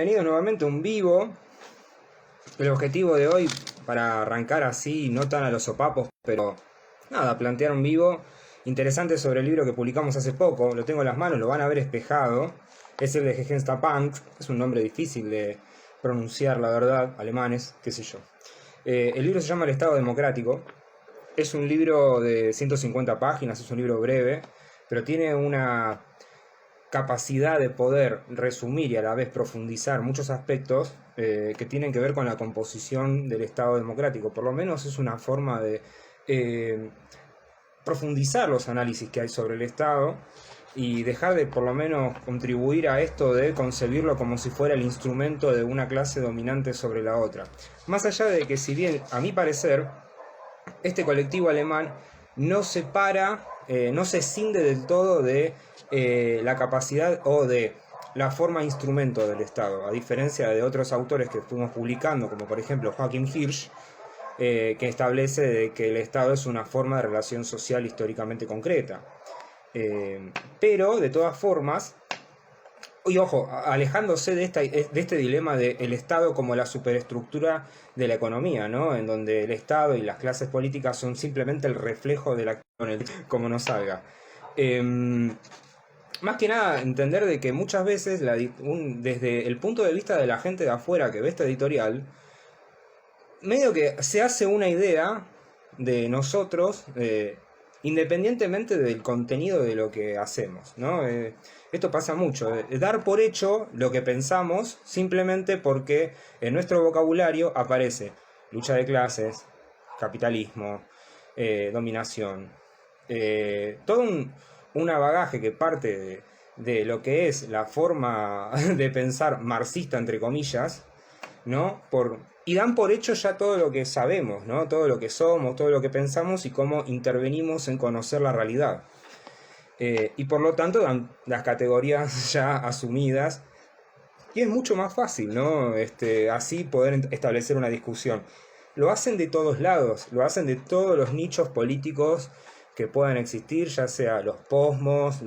Bienvenidos nuevamente a un vivo. El objetivo de hoy, para arrancar así, no tan a los sopapos, pero nada, plantear un vivo interesante sobre el libro que publicamos hace poco. Lo tengo en las manos, lo van a ver espejado. Es el de Gegenstapank, es un nombre difícil de pronunciar, la verdad, alemanes, qué sé yo. El libro se llama El Estado Democrático. Es un libro de 150 páginas, es un libro breve, pero tiene una capacidad de poder resumir y a la vez profundizar muchos aspectos que tienen que ver con la composición del Estado democrático. Por lo menos es una forma de profundizar los análisis que hay sobre el Estado y dejar de por lo menos contribuir a esto de concebirlo como si fuera el instrumento de una clase dominante sobre la otra. Más allá de que, si bien a mi parecer este colectivo alemán no se para, no se cinde del todo de la capacidad o de la forma instrumento del Estado, a diferencia de otros autores que estuvimos publicando, como por ejemplo Joachim Hirsch, que establece de que el Estado es una forma de relación social históricamente concreta. Pero, de todas formas, y ojo, alejándose de este dilema del Estado como la superestructura de la economía, ¿no? En donde el Estado y las clases políticas son simplemente el reflejo de la acción, como nos salga. Más que nada, entender de que muchas veces, desde el punto de vista de la gente de afuera que ve esta editorial, medio que se hace una idea de nosotros, independientemente del contenido de lo que hacemos, ¿no? Esto pasa mucho, dar por hecho lo que pensamos simplemente porque en nuestro vocabulario aparece lucha de clases, capitalismo, dominación, todo una bagaje que parte de lo que es la forma de pensar marxista, entre comillas, ¿no? Y dan por hecho ya todo lo que sabemos, ¿no? Todo lo que somos, todo lo que pensamos y cómo intervenimos en conocer la realidad. Y por lo tanto dan las categorías ya asumidas. Y es mucho más fácil, ¿no? Así poder establecer una discusión. Lo hacen de todos lados, lo hacen de todos los nichos políticos que puedan existir, ya sea los posmos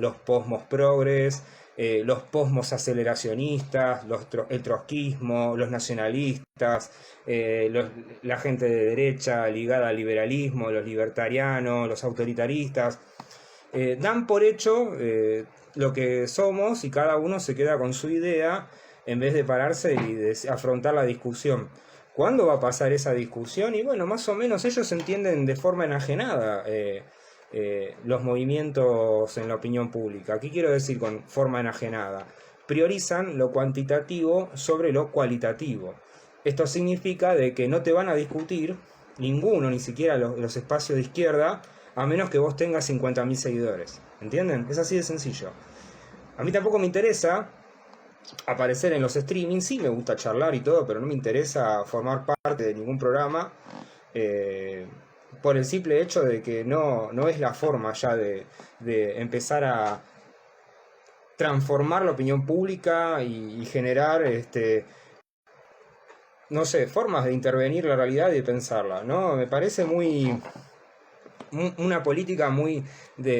progres, los posmos aceleracionistas, el trotskismo, los nacionalistas, la gente de derecha ligada al liberalismo, los libertarianos, los autoritaristas. Dan por hecho lo que somos y cada uno se queda con su idea en vez de pararse y de afrontar la discusión. ¿Cuándo va a pasar esa discusión? Y bueno, más o menos ellos entienden de forma enajenada los movimientos en la opinión pública. ¿Qué quiero decir con forma enajenada? Priorizan lo cuantitativo sobre lo cualitativo. Esto significa de que no te van a discutir ninguno, ni siquiera los espacios de izquierda, a menos que vos tengas 50.000 seguidores. ¿Entienden? Es así de sencillo. A mí tampoco me interesa aparecer en los streamings, sí me gusta charlar y todo, pero no me interesa formar parte de ningún programa, por el simple hecho de que no es la forma ya de empezar a transformar la opinión pública y generar no sé, formas de intervenir la realidad y de pensarla, ¿no? Me parece una política muy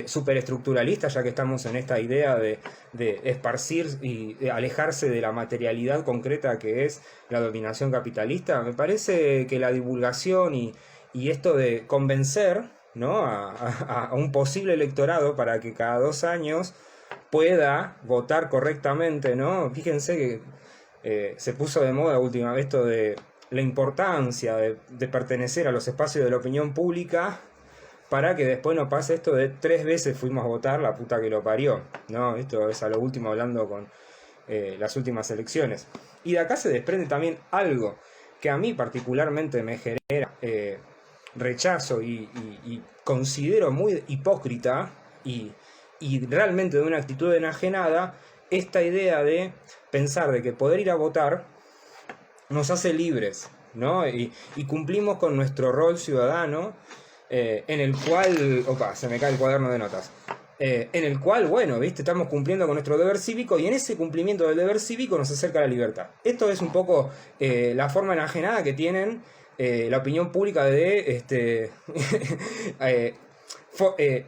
superestructuralista, ya que estamos en esta idea de esparcir y de alejarse de la materialidad concreta que es la dominación capitalista. Me parece que la divulgación y esto de convencer, ¿no? a un posible electorado para que cada 2 años pueda votar correctamente, ¿no? Fíjense que se puso de moda última vez esto de la importancia de pertenecer a los espacios de la opinión pública, para que después no pase esto de 3 veces fuimos a votar, la puta que lo parió, ¿no? Esto es a lo último hablando con las últimas elecciones. Y de acá se desprende también algo que a mí particularmente me genera rechazo y considero muy hipócrita y realmente de una actitud enajenada, esta idea de pensar de que poder ir a votar nos hace libres, ¿no? Y cumplimos con nuestro rol ciudadano, en el cual... Opa, se me cae el cuaderno de notas. En el cual, bueno, ¿viste? Estamos cumpliendo con nuestro deber cívico y en ese cumplimiento del deber cívico nos acerca a la libertad. Esto es un poco la forma enajenada que tienen la opinión pública de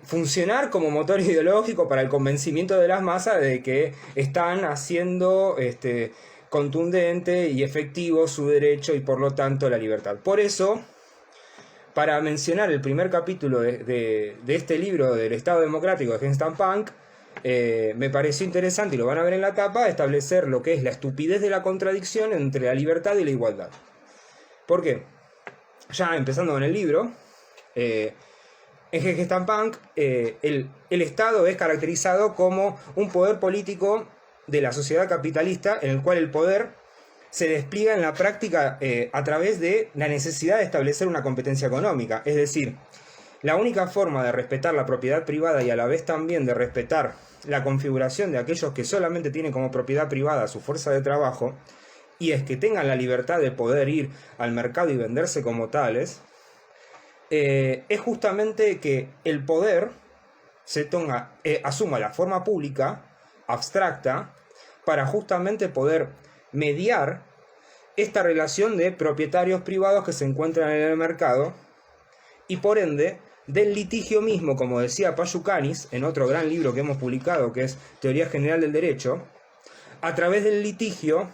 funcionar como motor ideológico para el convencimiento de las masas de que están haciendo contundente y efectivo su derecho y por lo tanto la libertad. Por eso, para mencionar el primer capítulo de este libro del Estado Democrático de Jens Punk, me pareció interesante, y lo van a ver en la tapa, establecer lo que es la estupidez de la contradicción entre la libertad y la igualdad. ¿Por qué? Ya empezando con el libro, en Jens Punk, el Estado es caracterizado como un poder político de la sociedad capitalista en el cual el poder se despliega en la práctica a través de la necesidad de establecer una competencia económica. Es decir, la única forma de respetar la propiedad privada y a la vez también de respetar la configuración de aquellos que solamente tienen como propiedad privada su fuerza de trabajo, y es que tengan la libertad de poder ir al mercado y venderse como tales, es justamente que el poder asuma la forma pública, abstracta, para justamente poder mediar esta relación de propietarios privados que se encuentran en el mercado y por ende del litigio mismo, como decía Payucanis en otro gran libro que hemos publicado que es Teoría General del Derecho. A través del litigio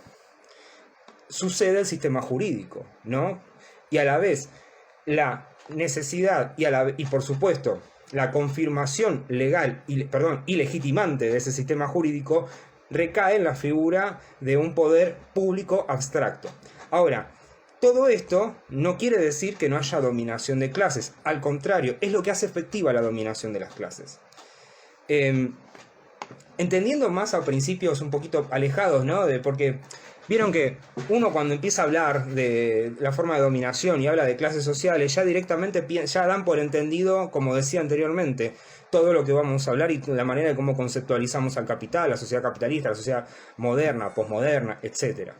sucede el sistema jurídico, ¿no? Y a la vez la necesidad y por supuesto la confirmación legal y legitimante de ese sistema jurídico recae en la figura de un poder público abstracto. Ahora, todo esto no quiere decir que no haya dominación de clases. Al contrario, es lo que hace efectiva la dominación de las clases. Entendiendo más a principios un poquito alejados, ¿no? Porque vieron que uno cuando empieza a hablar de la forma de dominación y habla de clases sociales, ya directamente ya dan por entendido, como decía anteriormente, todo lo que vamos a hablar y la manera de cómo conceptualizamos al capital, la sociedad capitalista, la sociedad moderna, posmoderna, etc.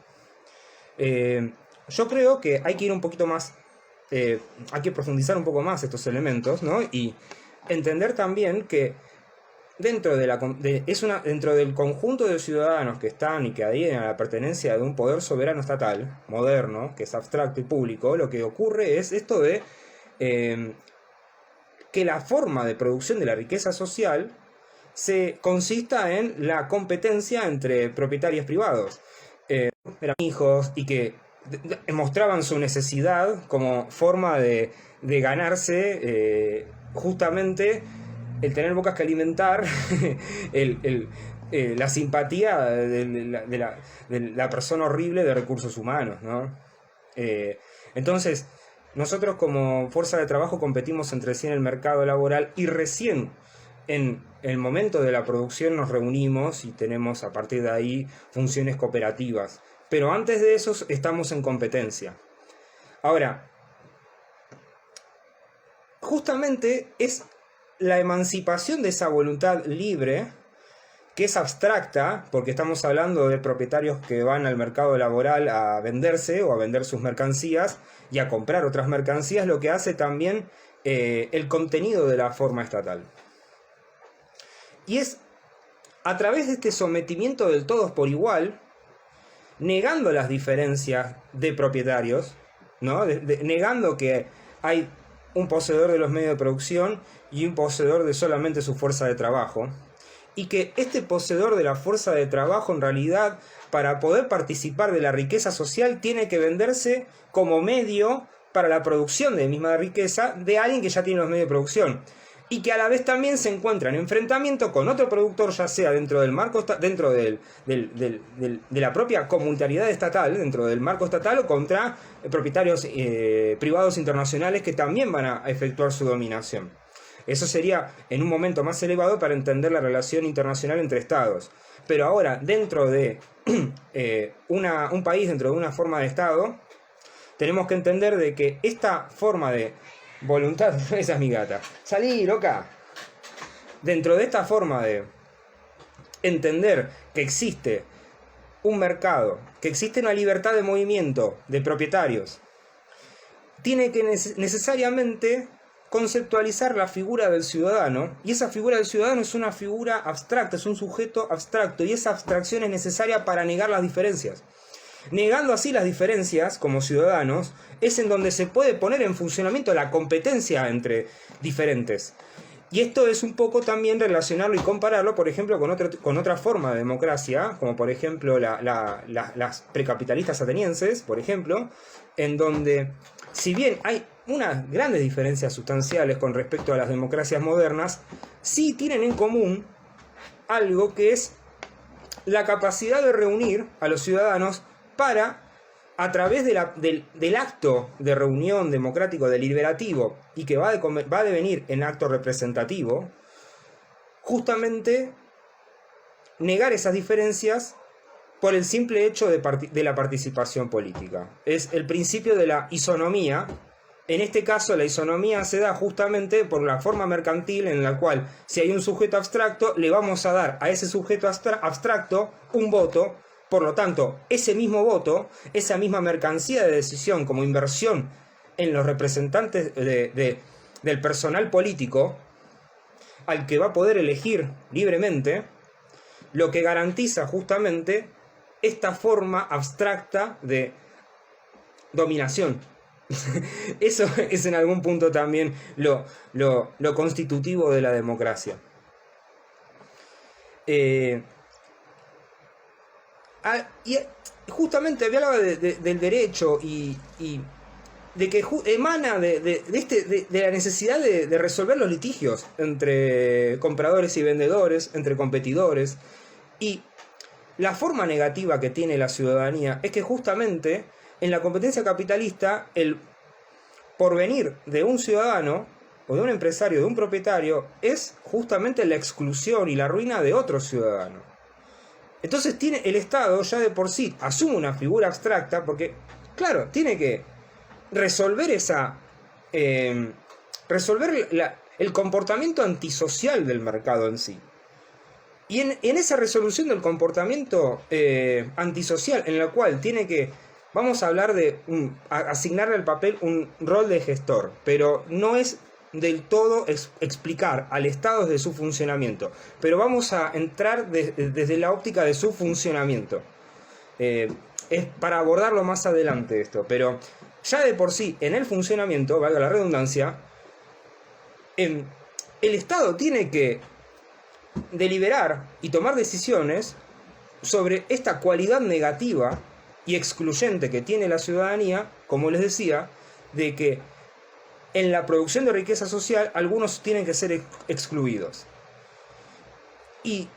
Yo creo que hay que ir un poquito más, hay que profundizar un poco más estos elementos, ¿no? Y entender también que dentro del conjunto de ciudadanos que están y que adhieren a la pertenencia de un poder soberano estatal, moderno, que es abstracto y público, lo que ocurre es esto de que la forma de producción de la riqueza social se consista en la competencia entre propietarios privados. Eran hijos y que mostraban su necesidad como forma de ganarse justamente el tener bocas que alimentar, la simpatía de la persona horrible de recursos humanos, ¿no? Entonces, nosotros como fuerza de trabajo competimos entre sí en el mercado laboral y recién en el momento de la producción nos reunimos y tenemos a partir de ahí funciones cooperativas. Pero antes de eso estamos en competencia. Ahora, justamente es la emancipación de esa voluntad libre, que es abstracta, porque estamos hablando de propietarios que van al mercado laboral a venderse o a vender sus mercancías y a comprar otras mercancías, lo que hace también el contenido de la forma estatal. Y es a través de este sometimiento del todos por igual, negando las diferencias de propietarios, ¿no? Negando que hay un poseedor de los medios de producción y un poseedor de solamente su fuerza de trabajo, y que este poseedor de la fuerza de trabajo en realidad, para poder participar de la riqueza social, tiene que venderse como medio para la producción de misma riqueza de alguien que ya tiene los medios de producción, y que a la vez también se encuentra en enfrentamiento con otro productor, ya sea dentro del marco dentro de la propia comunitariedad estatal, dentro del marco estatal, o contra propietarios privados internacionales que también van a efectuar su dominación. Eso sería en un momento más elevado para entender la relación internacional entre estados. Pero ahora, dentro de un país, dentro de una forma de estado, tenemos que entender de que esta forma de voluntad, esa es mi gata, salí, loca. Dentro de esta forma de entender que existe un mercado, que existe una libertad de movimiento de propietarios, tiene que necesariamente conceptualizar la figura del ciudadano, y esa figura del ciudadano es una figura abstracta, es un sujeto abstracto, y esa abstracción es necesaria para negar las diferencias. Negando así las diferencias como ciudadanos, es en donde se puede poner en funcionamiento la competencia entre diferentes. Y esto es un poco también relacionarlo y compararlo, por ejemplo, con otra forma de democracia, como por ejemplo las precapitalistas atenienses, por ejemplo, en donde, si bien hay unas grandes diferencias sustanciales con respecto a las democracias modernas, sí tienen en común algo que es la capacidad de reunir a los ciudadanos para, a través del acto de reunión democrático deliberativo y que va a devenir en acto representativo, justamente negar esas diferencias por el simple hecho de la participación política. Es el principio de la isonomía. En este caso, la isonomía se da justamente por la forma mercantil en la cual, si hay un sujeto abstracto, le vamos a dar a ese sujeto abstracto un voto. Por lo tanto, ese mismo voto, esa misma mercancía de decisión como inversión en los representantes del personal político, al que va a poder elegir libremente, lo que garantiza justamente esta forma abstracta de dominación. Eso es en algún punto también lo constitutivo de la democracia. Y justamente hablaba del derecho y de que emana de la necesidad de resolver los litigios entre compradores y vendedores, entre competidores. Y la forma negativa que tiene la ciudadanía es que justamente en la competencia capitalista el porvenir de un ciudadano o de un empresario, de un propietario, es justamente la exclusión y la ruina de otro ciudadano. Entonces el Estado ya de por sí asume una figura abstracta porque, claro, tiene que resolver el comportamiento antisocial del mercado en sí. Y en esa resolución del comportamiento antisocial, en la cual tiene que, vamos a hablar de asignarle al papel un rol de gestor, pero no es del todo explicar al Estado desde su funcionamiento, pero vamos a entrar desde la óptica de su funcionamiento. Es para abordarlo más adelante esto, pero ya de por sí, en el funcionamiento, valga la redundancia, el Estado tiene que deliberar y tomar decisiones sobre esta cualidad negativa y excluyente que tiene la ciudadanía, como les decía, de que en la producción de riqueza social algunos tienen que ser excluidos. Y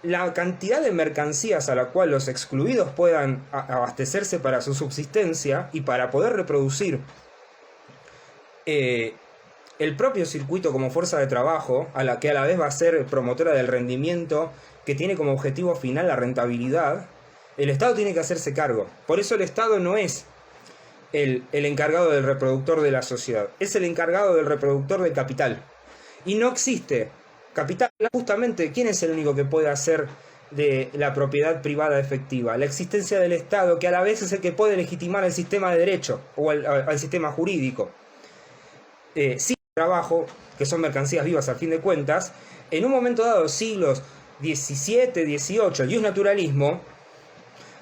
la cantidad de mercancías a la cual los excluidos puedan abastecerse para su subsistencia y para poder reproducir el propio circuito como fuerza de trabajo, que a la vez va a ser promotora del rendimiento, que tiene como objetivo final la rentabilidad, el Estado tiene que hacerse cargo. Por eso el Estado no es el encargado del reproductor de la sociedad, es el encargado del reproductor del capital. Y no existe capital. Justamente, ¿quién es el único que puede hacer de la propiedad privada efectiva? La existencia del Estado, que a la vez es el que puede legitimar el sistema de derecho o al sistema jurídico. Sin trabajo, que son mercancías vivas a fin de cuentas, en un momento dado, siglos XVII, XVIII, el justnaturalismo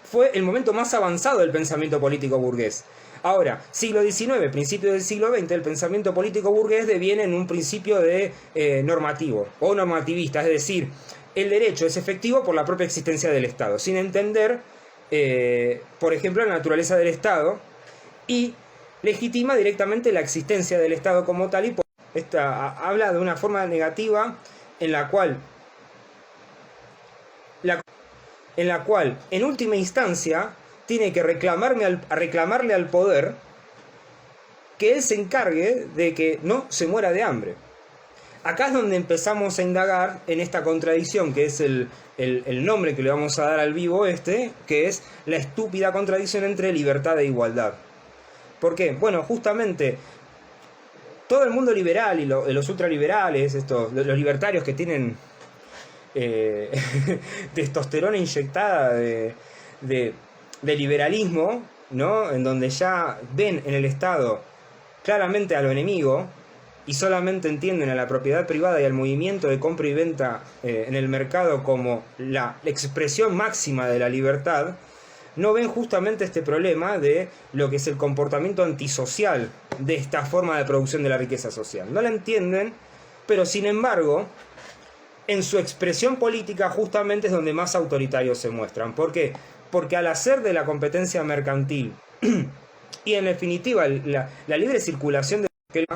fue el momento más avanzado del pensamiento político burgués. Ahora, siglo XIX, principio del siglo XX, el pensamiento político burgués deviene en un principio de normativo o normativista, es decir, el derecho es efectivo por la propia existencia del Estado, sin entender, por ejemplo, la naturaleza del Estado, y legitima directamente la existencia del Estado como tal, y habla de una forma negativa en la cual en última instancia tiene que reclamarle al poder que él se encargue de que no se muera de hambre. Acá es donde empezamos a indagar en esta contradicción, que es el nombre que le vamos a dar al vivo que es la estúpida contradicción entre libertad e igualdad. ¿Por qué? Bueno, justamente todo el mundo liberal y los ultraliberales, los libertarios que tienen testosterona inyectada de liberalismo, ¿no? En donde ya ven en el Estado claramente a lo enemigo y solamente entienden a la propiedad privada y al movimiento de compra y venta en el mercado como la expresión máxima de la libertad, no ven justamente este problema de lo que es el comportamiento antisocial de esta forma de producción de la riqueza social. No la entienden pero sin embargo, en su expresión política justamente es donde más autoritarios se muestran. ¿Por qué? Porque al hacer de la competencia mercantil y en definitiva la libre circulación de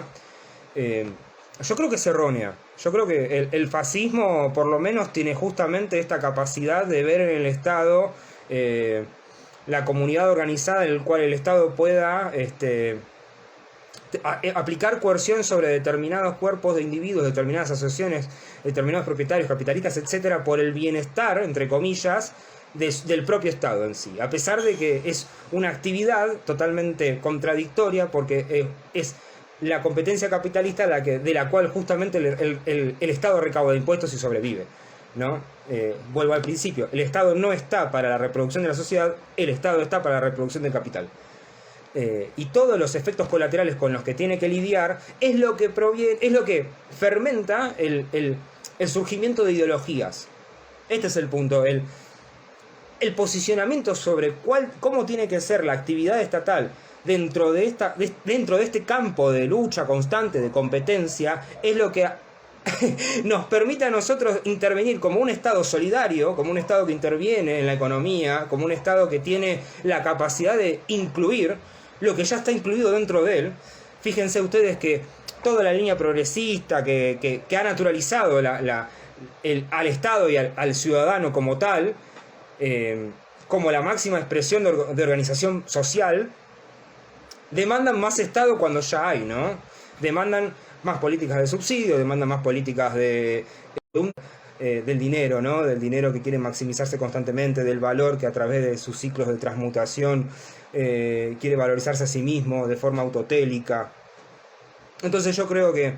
yo creo que es errónea. Yo creo que el fascismo por lo menos tiene justamente esta capacidad de ver en el Estado la comunidad organizada en la cual el Estado pueda aplicar coerción sobre determinados cuerpos de individuos, determinadas asociaciones, determinados propietarios, capitalistas, etcétera, por el bienestar, entre comillas, del propio Estado en sí. A pesar de que es una actividad totalmente contradictoria, porque es la competencia capitalista de la cual justamente el Estado recauda impuestos y sobrevive, ¿no? Vuelvo al principio, el Estado no está para la reproducción de la sociedad, el Estado está para la reproducción del capital. Y todos los efectos colaterales con los que tiene que lidiar es lo que fermenta el surgimiento de ideologías. Este es el punto, el posicionamiento sobre cómo tiene que ser la actividad estatal dentro de este campo de lucha constante, de competencia, es lo que nos permite a nosotros intervenir como un Estado solidario, como un Estado que interviene en la economía, como un Estado que tiene la capacidad de incluir lo que ya está incluido dentro de él. Fíjense ustedes que toda la línea progresista que ha naturalizado al Estado y al ciudadano como tal, como la máxima expresión de organización social, demandan más Estado cuando ya hay, ¿no? Demandan más políticas de subsidio, demandan más políticas del dinero, ¿no? Del dinero que quiere maximizarse constantemente, del valor que a través de sus ciclos de transmutación quiere valorizarse a sí mismo de forma autotélica. Entonces yo creo que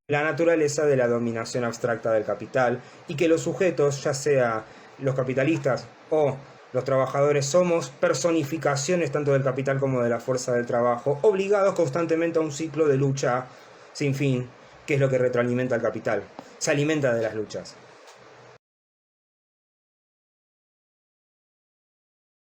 la naturaleza de la dominación abstracta del capital, y que los sujetos, ya sea los capitalistas o los trabajadores, somos personificaciones tanto del capital como de la fuerza del trabajo, obligados constantemente a un ciclo de lucha sin fin, que es lo que retroalimenta al capital, se alimenta de las luchas.